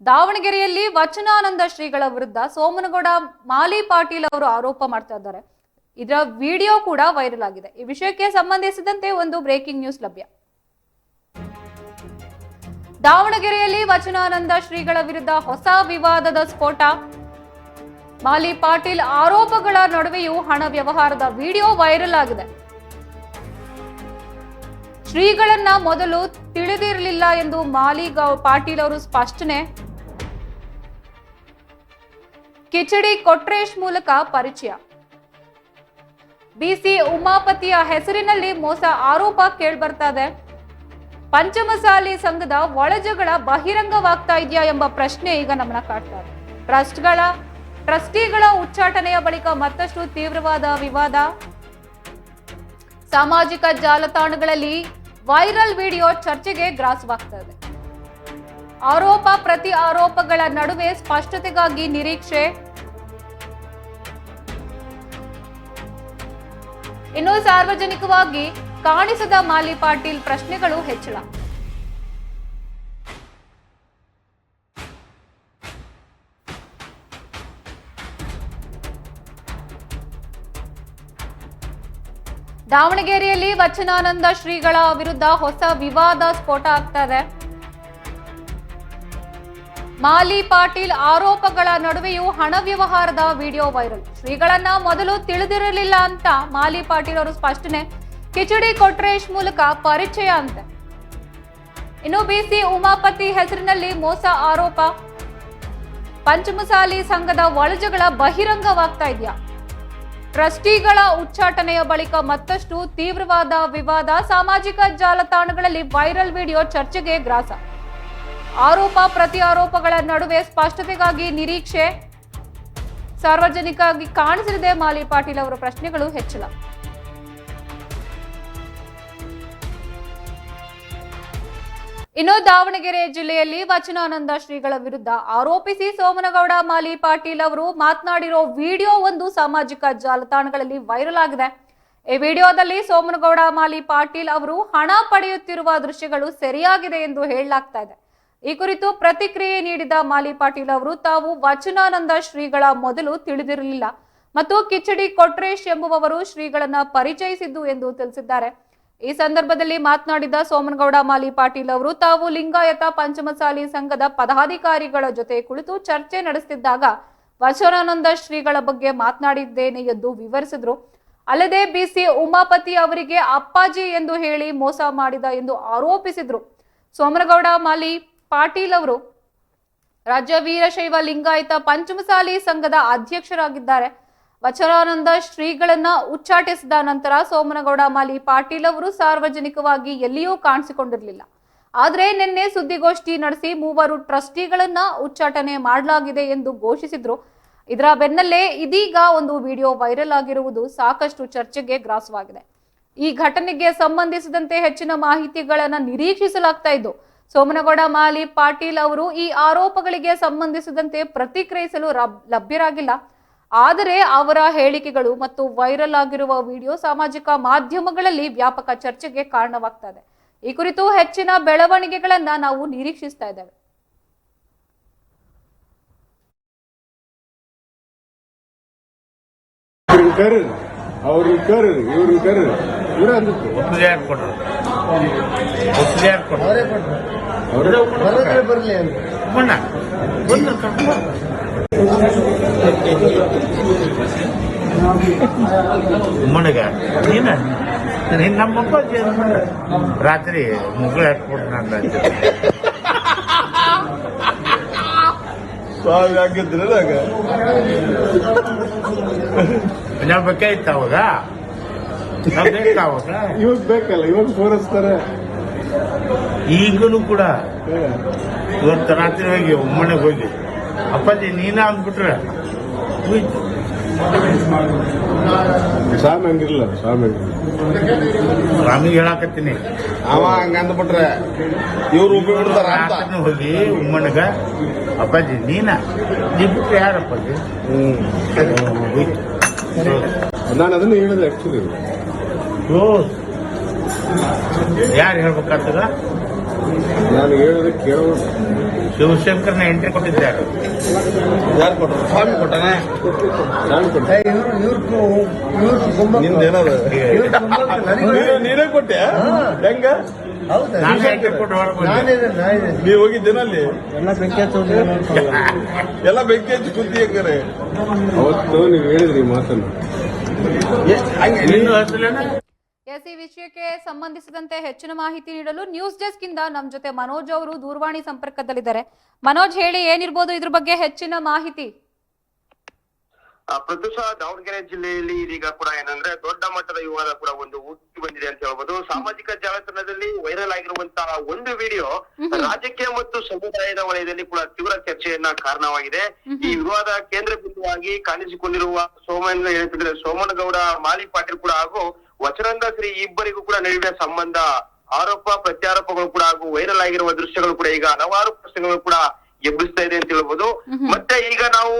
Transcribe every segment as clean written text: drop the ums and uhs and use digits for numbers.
ದಾವಣಗೆರೆಯಲ್ಲಿ ವಚನಾನಂದ ಶ್ರೀಗಳ ವಿರುದ್ಧ ಸೋಮನಗೌಡ ಮಾಲಿ ಪಾಟೀಲ್ ಅವರು ಆರೋಪ ಮಾಡ್ತಾ ಇದ್ದಾರೆ. ಇದರ ವಿಡಿಯೋ ಕೂಡ ವೈರಲ್ ಆಗಿದೆ. ಈ ವಿಷಯಕ್ಕೆ ಸಂಬಂಧಿಸಿದಂತೆ ಒಂದು ಬ್ರೇಕಿಂಗ್ ನ್ಯೂಸ್ ಲಭ್ಯ. ದಾವಣಗೆರೆಯಲ್ಲಿ ವಚನಾನಂದ ಶ್ರೀಗಳ ವಿರುದ್ಧ ಹೊಸ ವಿವಾದದ ಸ್ಫೋಟ. ಮಾಲಿ ಪಾಟೀಲ್ ಆರೋಪಗಳ ನಡುವೆಯೂ ಹಣ ವ್ಯವಹಾರದ ವಿಡಿಯೋ ವೈರಲ್ ಆಗಿದೆ. ಶ್ರೀಗಳನ್ನ ಮೊದಲು ತಿಳಿದಿರಲಿಲ್ಲ ಎಂದು ಮಾಲಿ ಪಾಟೀಲ್ ಅವರು ಸ್ಪಷ್ಟನೆ. ಕಿಚಡಿ ಕೊಟ್ರೇಶ್ ಮೂಲಕ ಪರಿಚಯ. ಬಿಸಿ ಉಮಾಪತಿಯ ಹೆಸರಿನಲ್ಲಿ ಮೋಸ ಆರೋಪ ಕೇಳ್ಬರ್ತಾ ಇದೆ. ಪಂಚಮಸಾಲಿ ಸಂಘದ ಒಳಜಗಳ ಬಹಿರಂಗವಾಗ್ತಾ ಇದೆಯಾ ಎಂಬ ಪ್ರಶ್ನೆ ಈಗ ನಮ್ಮನ್ನ ಕಾಡ್ತಾ ಇದೆ. ಟ್ರಸ್ಟಿಗಳ ಉಚ್ಚಾಟನೆಯ ಬಳಿಕ ಮತ್ತಷ್ಟು ತೀವ್ರವಾದ ವಿವಾದ. ಸಾಮಾಜಿಕ ಜಾಲತಾಣಗಳಲ್ಲಿ ವೈರಲ್ ವಿಡಿಯೋ ಚರ್ಚೆಗೆ ಗ್ರಾಸವಾಗ್ತಾ ಇದೆ. ಆರೋಪ ಪ್ರತಿ ಆರೋಪಗಳ ನಡುವೆ ಸ್ಪಷ್ಟತೆಗಾಗಿ ನಿರೀಕ್ಷೆ. ಇನ್ನು ಸಾರ್ವಜನಿಕವಾಗಿ ಕಾಣಿಸದ ಮಾಲಿ ಪಾಟೀಲ್ ಪ್ರಶ್ನೆಗಳು ಹೆಚ್ಚಳ. ದಾವಣಗೆರೆಯಲ್ಲಿ ವಚನಾನಂದ ಶ್ರೀಗಳ ವಿರುದ್ಧ ಹೊಸ ವಿವಾದ ಸ್ಫೋಟ ಆಗ್ತಾ ಇದೆ. ಮಾಲಿ ಪಾಟೀಲ್ ಆರೋಪಗಳ ನಡುವೆಯೂ ಹಣ ವ್ಯವಹಾರದ ವಿಡಿಯೋ ವೈರಲ್. ಶ್ರೀಗಳನ್ನ ಮೊದಲು ತಿಳಿದಿರಲಿಲ್ಲ ಅಂತ ಮಾಲಿ ಪಾಟೀಲ್ ಅವರು ಸ್ಪಷ್ಟನೆ. ಕಿಚಡಿ ಕೊಟ್ರೇಶ್ ಮೂಲಕ ಪರಿಚಯ ಅಂತೆ. ಇನ್ನು ಬಿಸಿ ಉಮಾಪತಿ ಹೆಸರಿನಲ್ಲಿ ಮೋಸ ಆರೋಪ. ಪಂಚಮಸಾಲಿ ಸಂಘದ ಒಳಜಗಳ ಬಹಿರಂಗವಾಗ್ತಾ ಇದೆಯಾ? ಟ್ರಸ್ಟಿಗಳ ಉಚ್ಚಾಟನೆಯ ಬಳಿಕ ಮತ್ತಷ್ಟು ತೀವ್ರವಾದ ವಿವಾದ. ಸಾಮಾಜಿಕ ಜಾಲತಾಣಗಳಲ್ಲಿ ವೈರಲ್ ವಿಡಿಯೋ ಚರ್ಚೆಗೆ ಗ್ರಾಸ. ಆರೋಪ ಪ್ರತಿ ಆರೋಪಗಳ ನಡುವೆ ಸ್ಪಷ್ಟತೆಗಾಗಿ ನಿರೀಕ್ಷೆ. ಸಾರ್ವಜನಿಕವಾಗಿ ಕಾಣಿಸಲಿದೆ ಮಾಲಿ ಪಾಟೀಲ್ ಅವರ ಪ್ರಶ್ನೆಗಳು ಹೆಚ್ಚಳ. ಇನ್ನು ದಾವಣಗೆರೆ ಜಿಲ್ಲೆಯಲ್ಲಿ ವಚನಾನಂದ ಶ್ರೀಗಳ ವಿರುದ್ಧ ಆರೋಪಿಸಿ ಸೋಮನಗೌಡ ಮಾಲಿ ಪಾಟೀಲ್ ಅವರು ಮಾತನಾಡಿರೋ ವಿಡಿಯೋ ಒಂದು ಸಾಮಾಜಿಕ ಜಾಲತಾಣಗಳಲ್ಲಿ ವೈರಲ್ ಆಗಿದೆ. ಈ ವಿಡಿಯೋದಲ್ಲಿ ಸೋಮನಗೌಡ ಮಾಲಿ ಪಾಟೀಲ್ ಅವರು ಹಣ ಪಡೆಯುತ್ತಿರುವ ದೃಶ್ಯಗಳು ಸರಿಯಾಗಿದೆ ಎಂದು ಹೇಳಲಾಗ್ತಾ ಇದೆ. ಈ ಕುರಿತು ಪ್ರತಿಕ್ರಿಯೆ ನೀಡಿದ ಮಾಲಿ ಪಾಟೀಲ್ ಅವರು ತಾವು ವಚನಾನಂದ ಶ್ರೀಗಳ ಮೊದಲು ತಿಳಿದಿರಲಿಲ್ಲ ಮತ್ತು ಕಿಚಡಿ ಕೊಟ್ರೇಶ್ ಎಂಬುವವರು ಶ್ರೀಗಳನ್ನ ಪರಿಚಯಿಸಿದ್ದು ಎಂದು ತಿಳಿಸಿದ್ದಾರೆ. ಈ ಸಂದರ್ಭದಲ್ಲಿ ಮಾತನಾಡಿದ ಸೋಮನಗೌಡ ಮಾಲಿ ಪಾಟೀಲ್ ಅವರು ತಾವು ಲಿಂಗಾಯತ ಪಂಚಮಸಾಲಿ ಸಂಘದ ಪದಾಧಿಕಾರಿಗಳ ಜೊತೆ ಕುಳಿತು ಚರ್ಚೆ ನಡೆಸುತ್ತಿದ್ದಾಗ ವಚನಾನಂದ ಶ್ರೀಗಳ ಬಗ್ಗೆ ಮಾತನಾಡಿದ್ದೇನೆ ಎಂದು ವಿವರಿಸಿದ್ರು. ಅಲ್ಲದೆ ಬಿಸಿ ಉಮಾಪತಿ ಅವರಿಗೆ ಅಪ್ಪಾಜಿ ಎಂದು ಹೇಳಿ ಮೋಸ ಮಾಡಿದ ಎಂದು ಆರೋಪಿಸಿದ್ರು. ಸೋಮನಗೌಡ ಮಾಲಿ ಪಾಟೀಲ್ ಅವರು ರಾಜ್ಯ ವೀರಶೈವ ಲಿಂಗಾಯತ ಪಂಚಮಸಾಲಿ ಸಂಘದ ಅಧ್ಯಕ್ಷರಾಗಿದ್ದಾರೆ. ವಚನಾನಂದ ಶ್ರೀಗಳನ್ನ ಉಚ್ಚಾಟಿಸಿದ ನಂತರ ಸೋಮನಗೌಡ ಮಾಲಿ ಪಾಟೀಲ್ ಅವರು ಸಾರ್ವಜನಿಕವಾಗಿ ಎಲ್ಲಿಯೂ ಕಾಣಿಸಿಕೊಂಡಿರಲಿಲ್ಲ. ಆದ್ರೆ ನಿನ್ನೆ ಸುದ್ದಿಗೋಷ್ಠಿ ನಡೆಸಿ ಮೂವರು ಟ್ರಸ್ಟಿಗಳನ್ನ ಉಚ್ಚಾಟನೆ ಮಾಡಲಾಗಿದೆ ಎಂದು ಘೋಷಿಸಿದ್ರು. ಇದರ ಬೆನ್ನಲ್ಲೇ ಇದೀಗ ಒಂದು ವಿಡಿಯೋ ವೈರಲ್ ಆಗಿರುವುದು ಸಾಕಷ್ಟು ಚರ್ಚೆಗೆ ಗ್ರಾಸವಾಗಿದೆ. ಈ ಘಟನೆಗೆ ಸಂಬಂಧಿಸಿದಂತೆ ಹೆಚ್ಚಿನ ಮಾಹಿತಿಗಳನ್ನ ನಿರೀಕ್ಷಿಸಲಾಗ್ತಾ ಇದ್ದು ಸೋಮನಗೌಡ ಮಾಲಿ ಪಾಟೀಲ್ ಅವರು ಈ ಆರೋಪಗಳಿಗೆ ಸಂಬಂಧಿಸಿದಂತೆ ಪ್ರತಿಕ್ರಿಯಿಸಲು ಲಭ್ಯರಾಗಿಲ್ಲ. ಆದರೆ ಅವರ ಹೇಳಿಕೆಗಳು ಮತ್ತು ವೈರಲ್ ಆಗಿರುವ ವಿಡಿಯೋ ಸಾಮಾಜಿಕ ಮಾಧ್ಯಮಗಳಲ್ಲಿ ವ್ಯಾಪಕ ಚರ್ಚೆಗೆ ಕಾರಣವಾಗ್ತಾ ಇದೆ. ಈ ಕುರಿತು ಹೆಚ್ಚಿನ ಬೆಳವಣಿಗೆಗಳನ್ನ ನಾವು ನಿರೀಕ್ಷಿಸ್ತಾ ಇದ್ದೇವೆ. ಮನೆಗ ನಮ್ಮಪ್ಪ ರಾತ್ರಿ ಮುಗಳು ಹಾಕ್ಬಿಟ್ಟು ನಾನು ಆಗಿದ್ರಾಗ ನಾವು ಬೇಕಾಯ್ತು ಅವಾಗ ಇವಾಗ ಬೇಕಲ್ಲ, ಇವಾಗ ತೋರಿಸ್ತಾರೆ. ಈಗಲೂ ಕೂಡ ಇವತ್ತು ರಾತ್ರಿ ಹೋಗಿ ಮನೆಗೆ ಹೋಗಿ ಅಪ್ಪಾಜಿ ನೀನ ಅಂದ್ಬಿಟ್ರೆ ಸಾಮಂಗಿಲ್ಲ ಸ್ವಾಮಿಗೆ ಹೇಳಾಕತ್ತೀನಿ. ಅವ ಹಂಗ ಅಂದ್ಬಿಟ್ರೆ ಇವ್ರು ಉಪ್ಪಿ ಬಿಡ್ತಾರ. ಹೋಗಿ ಉಮ್ಮನಗ ಅಪ್ಪಾಜಿ ನೀನ ನೀ ಬಿಟ್ರೆ ಯಾರಪ್ಪಾಜಿ? ನಾನು ಅದನ್ನ ಹೇಳಿದೆ ಆಕ್ಚುಲಿ. ಯಾರು ಹೇಳ್ಬೇಕಾಗ್ತದ? ನಾನು ಹೇಳೋದು ಕೇಳೋ ಶಿವಶಂಕರ್ನ ಎಂಟ್ರಿ ಕೊಟ್ಟಿದ್ದಾರೆ. ಯಾರು ಕೊಟ್ಟರು? ಸ್ವಾಮಿ ಕೊಟ್ಟಾನ? ನಾನು ಕೊಟ್ಟೆ. ನಿಂದೇನದು? ನೀನೇ ಕೊಟ್ಟೆ? ಹೆಂಗ? ನಾನು ಎಂಟ್ರಿ ಕೊಟ್ಟು ಹೊರಗೆ ನೀವು ಹೋಗಿದ್ದೇನಲ್ಲಿ ಎಲ್ಲ ಬೆಂಕಿ ಎಲ್ಲ ಬೆಂಕಿ ಹಚ್ಚಿ ಕುಂತಿ ಹೆಂಗಾರೆ ಅವತ್ತು ನೀವು ಹೇಳಿದ್ರಿ ಮಾತನ್ನು ಇನ್ನೂ ಹಚ್ಚಲೇನ? ಎಸ್, ಈ ವಿಷಯಕ್ಕೆ ಸಂಬಂಧಿಸಿದಂತೆ ಹೆಚ್ಚಿನ ಮಾಹಿತಿ ನೀಡಲು ನ್ಯೂಸ್ ಡೆಸ್ಕ್ ಇಂದ ನಮ್ಮ ಜೊತೆ ಮನೋಜ್ ಅವರು ದೂರವಾಣಿ ಸಂಪರ್ಕದಲ್ಲಿದ್ದಾರೆ. ಮನೋಜ್, ಹೇಳಿ, ಏನಿರ್ಬೋದು ಇದ್ರ ಬಗ್ಗೆ ಹೆಚ್ಚಿನ ಮಾಹಿತಿ? ಪ್ರಸ್ತುತ ದಾವಣಗೆರೆ ಜಿಲ್ಲೆಯಲ್ಲಿ ಇದೀಗ ಕೂಡ ಏನಂದ್ರೆ ದೊಡ್ಡ ಮಟ್ಟದ ವಿವಾದ ಕೂಡ ಒಂದು ಹುಟ್ಟಿ ಬಂದಿದೆ ಅಂತ ಹೇಳ್ಬೋದು. ಸಾಮಾಜಿಕ ಜಾಲತಾಣದಲ್ಲಿ ವೈರಲ್ ಆಗಿರುವಂತಹ ಒಂದು ವಿಡಿಯೋ ರಾಜಕೀಯ ಮತ್ತು ಸಮುದಾಯದ ವಲಯದಲ್ಲಿ ಕೂಡ ತೀವ್ರ ಚರ್ಚೆಯನ್ನ ಕಾರಣವಾಗಿದೆ. ಈ ವಿವಾದ ಕೇಂದ್ರ ಬಿಂದುವಾಗಿ ಕಾಣಿಸಿಕೊಂಡಿರುವ ಸೋಮನಗೌಡ ಮಾಲಿ ಪಾಟೀಲ್ ಕೂಡ ಹಾಗೂ ವಚನಂದ ಶ್ರೀ ಇಬ್ಬರಿಗೂ ಕೂಡ ನಡುವೆ ಸಂಬಂಧ, ಆರೋಪ ಪ್ರತ್ಯಾರೋಪಗಳು ಕೂಡ ಹಾಗೂ ವೈರಲ್ ಆಗಿರುವ ದೃಶ್ಯಗಳು ಕೂಡ ಈಗ ಹಲವಾರು ಪ್ರಶ್ನೆಗಳು ಕೂಡ ಎಬ್ಬಿಸ್ತಾ ಇದೆ ಅಂತ ಹೇಳ್ಬೋದು. ಮತ್ತೆ ಈಗ ನಾವು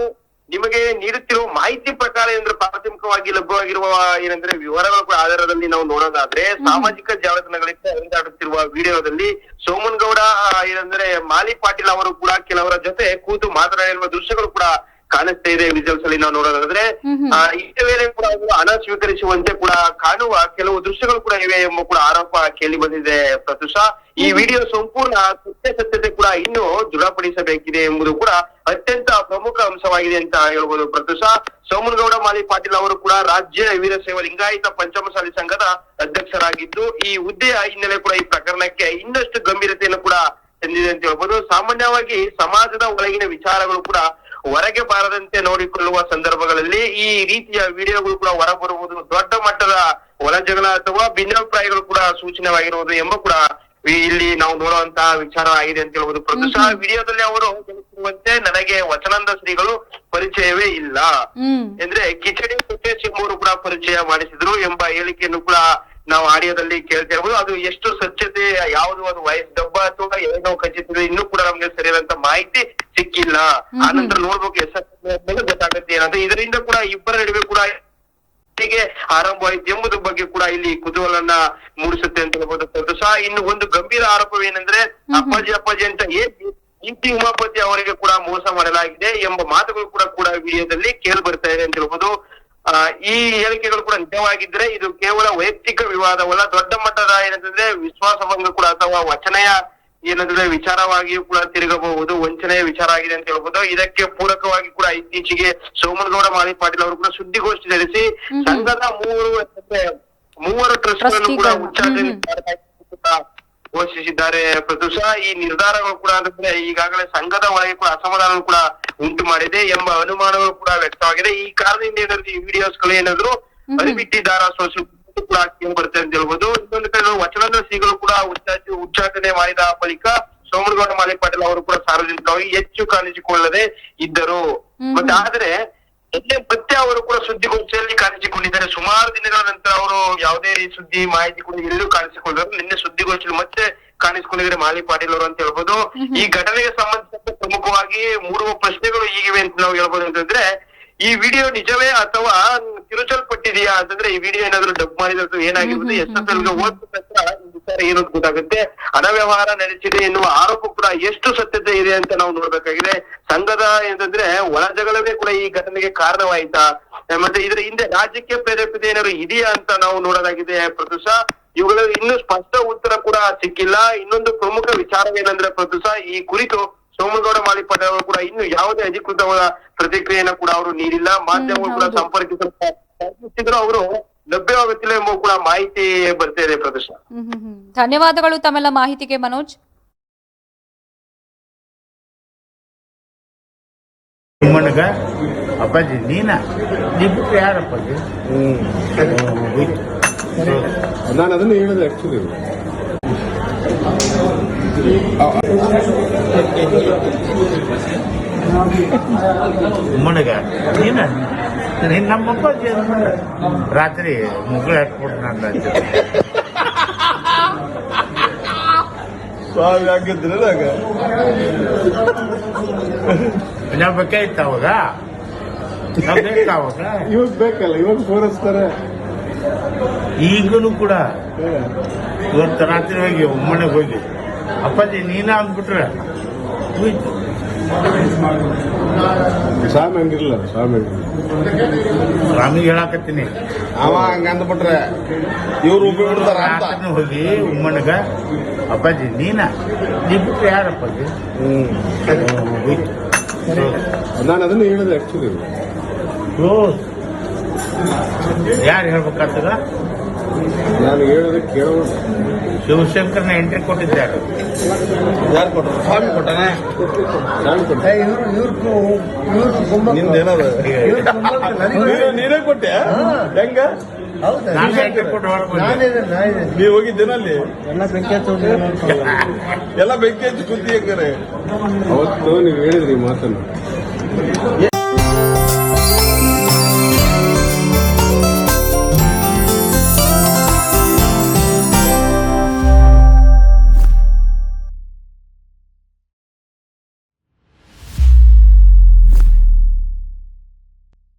ನಿಮಗೆ ನೀಡುತ್ತಿರುವ ಮಾಹಿತಿ ಪ್ರಕಾರ ಏನಂದ್ರೆ ಪ್ರಾಥಮಿಕವಾಗಿ ಲಭ್ಯವಾಗಿರುವ ಏನಂದ್ರೆ ವಿವರಗಳ ಆಧಾರದಲ್ಲಿ ನಾವು ನೋಡೋದಾದ್ರೆ ಸಾಮಾಜಿಕ ಜಾಲತಾಣಗಳಿಂದ ಹರಿದಾಡುತ್ತಿರುವ ವಿಡಿಯೋದಲ್ಲಿ ಸೋಮನಗೌಡ ಏನಂದ್ರೆ ಮಾಲಿ ಪಾಟೀಲ್ ಅವರು ಕೂಡ ಕೆಲವರ ಜೊತೆ ಕೂತು ಮಾತನಾಡಿರುವ ದೃಶ್ಯಗಳು ಕೂಡ ಕಾಣಿಸ್ತಾ ಇದೆ. ವಿಜುವಲ್ಸ್ ಅಲ್ಲಿ ನಾವು ನೋಡೋದಾದ್ರೆ ಇದೇ ವೇಳೆ ಕೂಡ ಅವರು ಹಣ ಸ್ವೀಕರಿಸುವಂತೆ ಕೂಡ ಕಾಣುವ ಕೆಲವು ದೃಶ್ಯಗಳು ಕೂಡ ಇವೆ ಎಂಬ ಕೂಡ ಆರೋಪ ಕೇಳಿ ಬಂದಿದೆ. ಪ್ರತ್ಯುಷ ಈ ವಿಡಿಯೋ ಸಂಪೂರ್ಣ ಸತ್ಯಾಸತ್ಯತೆ ಕೂಡ ಇನ್ನೂ ದೃಢಪಡಿಸಬೇಕಿದೆ ಎಂಬುದು ಕೂಡ ಅತ್ಯಂತ ಪ್ರಮುಖ ಅಂಶವಾಗಿದೆ ಅಂತ ಹೇಳ್ಬೋದು. ಪ್ರತ್ಯುಷ ಸೋಮನಗೌಡ ಮಾಲಿ ಪಾಟೀಲ್ ಅವರು ಕೂಡ ರಾಜ್ಯ ವೀರಶೈವ ಲಿಂಗಾಯತ ಪಂಚಮಸಾಲಿ ಸಂಘದ ಅಧ್ಯಕ್ಷರಾಗಿದ್ದು ಈ ಹುದ್ದೆಯ ಹಿನ್ನೆಲೆ ಕೂಡ ಈ ಪ್ರಕರಣಕ್ಕೆ ಇನ್ನಷ್ಟು ಗಂಭೀರತೆಯನ್ನು ಕೂಡ ತಂದಿದೆ ಅಂತ ಹೇಳ್ಬೋದು. ಸಾಮಾನ್ಯವಾಗಿ ಸಮಾಜದ ಒಳಗಿನ ವಿಚಾರಗಳು ಕೂಡ ಹೊರಗೆ ಬಾರದಂತೆ ನೋಡಿಕೊಳ್ಳುವ ಸಂದರ್ಭಗಳಲ್ಲಿ ಈ ರೀತಿಯ ವಿಡಿಯೋಗಳು ಕೂಡ ಹೊರಬರುವುದು ದೊಡ್ಡ ಮಟ್ಟದ ಒಳಜಗಳ ಅಥವಾ ಭಿನ್ನಾಭಿಪ್ರಾಯಗಳು ಕೂಡ ಸೂಚನೆವಾಗಿರುವುದು ಎಂಬ ಕೂಡ ಇಲ್ಲಿ ನಾವು ನೋಡುವಂತಹ ವಿಚಾರ ಆಗಿದೆ ಅಂತ ಹೇಳ್ಬೋದು. ಪ್ರಸ್ತುತ ವಿಡಿಯೋದಲ್ಲಿ ಅವರು ತಿಳಿಸಿರುವಂತೆ ನನಗೆ ವಚನಂದ ಶ್ರೀಗಳು ಪರಿಚಯವೇ ಇಲ್ಲ ಅಂದ್ರೆ ಕಿಚಡಿ ಸಿಂಗ್ ಅವರು ಕೂಡ ಪರಿಚಯ ಮಾಡಿಸಿದ್ರು ಎಂಬ ಹೇಳಿಕೆಯನ್ನು ಕೂಡ ನಾವು ಆಡಿಯೋದಲ್ಲಿ ಕೇಳ್ತಾ ಇರ್ಬೋದು. ಅದು ಎಷ್ಟು ಸ್ವಚ್ಛತೆ, ಯಾವುದು ಅದು ವಯಸ್ಸು ಡಬ್ಬ ಅಥವಾ ಏನೋ ಖಚಿತ ಇನ್ನೂ ಕೂಡ ನಮ್ಗೆ ಸರಿಯಾದಂತ ಮಾಹಿತಿ ಸಿಕ್ಕಿಲ್ಲ. ಆನಂತರ ನೋಡ್ಬೇಕು ಎಸ್ ಗೊತ್ತಾಗುತ್ತೆ ಏನಂದ್ರೆ ಇದರಿಂದ ಕೂಡ ಇಬ್ಬರ ನಡುವೆ ಕೂಡ ಹೇಗೆ ಆರಂಭವಾಯಿತು ಎಂಬುದ್ರ ಬಗ್ಗೆ ಕೂಡ ಇಲ್ಲಿ ಕುತೂಹಲನ್ನ ಮೂಡಿಸುತ್ತೆ ಅಂತ ಹೇಳ್ಬೋದು. ಸಹ ಇನ್ನು ಒಂದು ಗಂಭೀರ ಆರೋಪವೇನೆಂದ್ರೆ ಅಪ್ಪಾಜಿ ಅಂತ ಇಂತಿ ಉಮಾಪತಿ ಅವರಿಗೆ ಕೂಡ ಮೋಸ ಮಾಡಲಾಗಿದೆ ಎಂಬ ಮಾತುಗಳು ಕೂಡ ವಿಡಿಯೋದಲ್ಲಿ ಕೇಳಿ ಬರ್ತಾ ಇದೆ ಅಂತ ಹೇಳ್ಬೋದು. ಈ ಹೇಳಿಕೆಗಳು ಕೂಡ ನಿಜವಾಗಿದ್ರೆ ಇದು ಕೇವಲ ವೈಯಕ್ತಿಕ ವಿವಾದವಲ್ಲ, ದೊಡ್ಡ ಮಟ್ಟದ ಏನಂತಂದ್ರೆ ವಿಶ್ವಾಸಭಂಗ ಕೂಡ ಅಥವಾ ವಚನೆಯ ಏನಂದ್ರೆ ವಿಚಾರವಾಗಿಯೂ ಕೂಡ ತಿರುಗಬಹುದು, ವಂಚನೆಯ ವಿಚಾರ ಆಗಿದೆ ಅಂತ ಹೇಳ್ಬೋದು. ಇದಕ್ಕೆ ಪೂರಕವಾಗಿ ಕೂಡ ಇತ್ತೀಚೆಗೆ ಸೋಮನಗೌಡ ಮಾಲಿ ಪಾಟೀಲ್ ಅವರು ಕೂಡ ಸುದ್ದಿಗೋಷ್ಠಿ ನಡೆಸಿ ಸಂಘದ ಮೂವರು ಟ್ರಸ್ಟ್ಗಳನ್ನು ಕೂಡ ಉಚ್ಚಾಟನೆ ಘೋಷಿಸಿದ್ದಾರೆ. ಪ್ರತ್ಯುಷ ಈ ನಿರ್ಧಾರಗಳು ಕೂಡ ಅಂದ್ರೆ ಈಗಾಗಲೇ ಸಂಘದ ಒಳಗೆ ಕೂಡ ಅಸಮಾಧಾನ ಕೂಡ ಉಂಟು ಮಾಡಿದೆ ಎಂಬ ಅನುಮಾನಗಳು ಕೂಡ ವ್ಯಕ್ತವಾಗಿದೆ. ಈ ಕಾರಣದಿಂದ ಏನಾದ್ರು ಈ ವಿಡಿಯೋಸ್ಗಳು ಏನಾದ್ರು ಅರಿಬಿಟ್ಟಿದ್ದಾರ ಸೋಷಿಯಲ್ ಕೂಡ ಬರುತ್ತೆ ಅಂತ ಹೇಳ್ಬೋದು. ಇನ್ನೊಂದು ಕಡೆ ವಚನದ ಶ್ರೀಗಳು ಕೂಡ ಉಚ್ಚಾಟನೆ ಮಾಡಿದ ಬಳಿಕ ಸೋಮನಗೌಡ ಮಾಲಿ ಪಾಟೀಲ್ ಅವರು ಕೂಡ ಸಾರ್ವಜನಿಕವಾಗಿ ಹೆಚ್ಚು ಕಾಣಿಸಿಕೊಳ್ಳದೆ ಇದ್ದರು. ಮತ್ತೆ ಆದ್ರೆ ಮತ್ತೆ ಅವರು ಕೂಡ ಸುದ್ದಿಗೋಷ್ಠಿಯಲ್ಲಿ ಕಾಣಿಸಿಕೊಂಡಿದ್ದಾರೆ. ಸುಮಾರು ದಿನಗಳ ನಂತರ ಅವರು ಯಾವುದೇ ಸುದ್ದಿ ಮಾಹಿತಿ ಕೂಡ ಎಲ್ಲೂ ಕಾಣಿಸಿಕೊಂಡಿದ್ದಾರೆ. ನಿನ್ನೆ ಸುದ್ದಿಗೋಷ್ಠಿಯಲ್ಲಿ ಮತ್ತೆ ಕಾಣಿಸಿಕೊಂಡಿದ್ದಾರೆ ಮಾಲಿ ಪಾಟೀಲ್ ಅವರು ಅಂತ ಹೇಳ್ಬೋದು. ಈ ಘಟನೆಗೆ ಸಂಬಂಧಿಸಿದ ಪ್ರಮುಖವಾಗಿ ಮೂಡುವ ಪ್ರಶ್ನೆಗಳು ಈಗಿವೆ ಅಂತ ನಾವು ಹೇಳ್ಬೋದು. ಅಂತಂದ್ರೆ ಈ ವಿಡಿಯೋ ನಿಜವೇ ಅಥವಾ ತಿರುಚಲ್ಪಟ್ಟಿದೆಯಾ ಅಂತಂದ್ರೆ ಈ ವಿಡಿಯೋ ಏನಾದ್ರು ಡಬ್ ಮಾಡಿದ್ರೆ ಏನಾಗಿರುತ್ತೆ, SFL ಗೆ ಹೋದ ತಕ್ಷಣ ವಿಚಾರ ಏನಂತ ಗೊತ್ತಾಗುತ್ತೆ. ಹಣ ವ್ಯವಹಾರ ನಡೆಸಿದೆ ಎನ್ನುವ ಆರೋಪ ಕೂಡ ಎಷ್ಟು ಸತ್ಯತೆ ಇದೆ ಅಂತ ನಾವು ನೋಡ್ಬೇಕಾಗಿದೆ. ಸಂಘದ ಏನಂದ್ರೆ ಒಳಜಗಳವೇ ಕೂಡ ಈ ಘಟನೆಗೆ ಕಾರಣವಾಯ್ತಾ, ಮತ್ತೆ ಇದರ ಹಿಂದೆ ರಾಜ್ಯಕ್ಕೆ ಪ್ರೇರೇಪಿತ ಏನಾದ್ರು ಇದೆಯಾ ಅಂತ ನಾವು ನೋಡೋದಾಗಿದೆ. ಪ್ರತ್ಯುಷ ಇವುಗಳ ಇನ್ನೂ ಸ್ಪಷ್ಟ ಉತ್ತರ ಕೂಡ ಸಿಕ್ಕಿಲ್ಲ. ಇನ್ನೊಂದು ಪ್ರಮುಖ ವಿಚಾರವೇನಂದ್ರೆ ಪ್ರತ್ಯುಷ ಈ ಕುರಿತು ಸೋಮನಗೌಡ ಮಾಲಿ ಪಾಟೀಲ್ ಅವರು ಕೂಡ ಇನ್ನು ಯಾವುದೇ ಅಧಿಕೃತವಾದ ಪ್ರತಿಕ್ರಿಯೆಯನ್ನು ಕೂಡ ಅವರು ನೀಡಿಲ್ಲ. ಮಾಧ್ಯಮಗಳು ಕೂಡ ಸಂಪರ್ಕಿಸಿದ್ರು ಅವರು ಲಭ್ಯವಾಗುತ್ತಿಲ್ಲ ಎಂಬ ಕೂಡ ಮಾಹಿತಿ ಬರ್ತಾ ಇದೆ. ಪ್ರದರ್ಶ ಧನ್ಯವಾದಗಳು ತಮ್ಮೆಲ್ಲ ಮಾಹಿತಿಗೆ ಮನೋಜ್. ನಿಮ್ಮಣ್ಣಗ ಅಪ್ಪಾಜಿ ನೀನ ಬಿಟ್ಟು ಯಾರಪ್ಪಾಜಿ? ನಾನು ಅದನ್ನ ಹೇಳಿದೆ ಆಕ್ಚುಲಿ. ಮಣಗ ನೀನ ನಮ್ಮಪ್ಪ ರಾತ್ರಿ ಮುಗಳು ಹಾಕ್ಬಿಟ್ಟು ನಾನು ಸ್ವಾಮಿ ಆಗಿದ್ರೆ ನಾವು ಬೇಕಾಯ್ತ ಅವಾಗ ಇವಾಗ ಬೇಕಲ್ಲ, ಇವಾಗ ಫೋನ್ ಹಚ್ತಾರೆ. ಈಗಲೂ ಕೂಡ ಇವತ್ತು ರಾತ್ರಿ ಹೋಗಿ ಮನೆಗೆ ಹೋಗಿ ಅಪ್ಪಾಜಿ ನೀನ ಅಂದ್ಬಿಟ್ರೆ ಹೋಯ್ತು. ಸ್ವಾಮಿ ಹಂಗಿರಲ್ಲ ಸ್ವಾಮಿ ಸ್ವಾಮಿಗೆ ಹೇಳಾಕತ್ತೀನಿ ಅವ ಹಂಗ ಅಂದ್ಬಿಟ್ರೆ ಇವ್ರು ಉಪ್ಪಿ ಬಿಡ್ತಾರ ಅಂತ ರಾತ್ರಿನೂ ಹೋಗಿ ಉಮ್ಮಣ್ಣಗ ಅಪ್ಪಾಜಿ ನೀ ಬಿಟ್ರೆ ಯಾರಪ್ಪಾಜಿ ಹೋಯ್ತು. ನಾನು ಅದನ್ನ ಹೇಳಿದೆ ಆಕ್ಚುಲಿ ಯಾರು ಹೇಳ್ಬೇಕಾಗ್ತದ? ನಾನು ಹೇಳೋದಕ್ಕೆ ಕೇಳೋ ಶಿವಶಂಕರ್ನ ಎಂಟ್ರಿ ಕೊಟ್ಟಿದ್ದಾರೆ. ಯಾರು ಕೊಟ್ಟರು? ಸ್ವಾಮಿ ಕೊಟ್ಟನ? ನಾನು ಕೊಟ್ಟೆ. ನಿಂದೇನದ? ನೀನೇ ಕೊಟ್ಟೆ? ಹೆಂಗ? ನಾನು ಎಂಟ್ರಿ ಕೊಟ್ಟು ಹೊರಗೆ ನೀವ್ ಹೋಗಿದ್ದೇನಲ್ಲಿ ಎಲ್ಲ ಬೆಂಕಿ ಹಚ್ಚಿ ಕುಂತಿ ಹೆಂಗಾರೆ ಅವತ್ತು ನೀವು ಹೇಳಿದ್ರಿ ಮಾತನ್ನು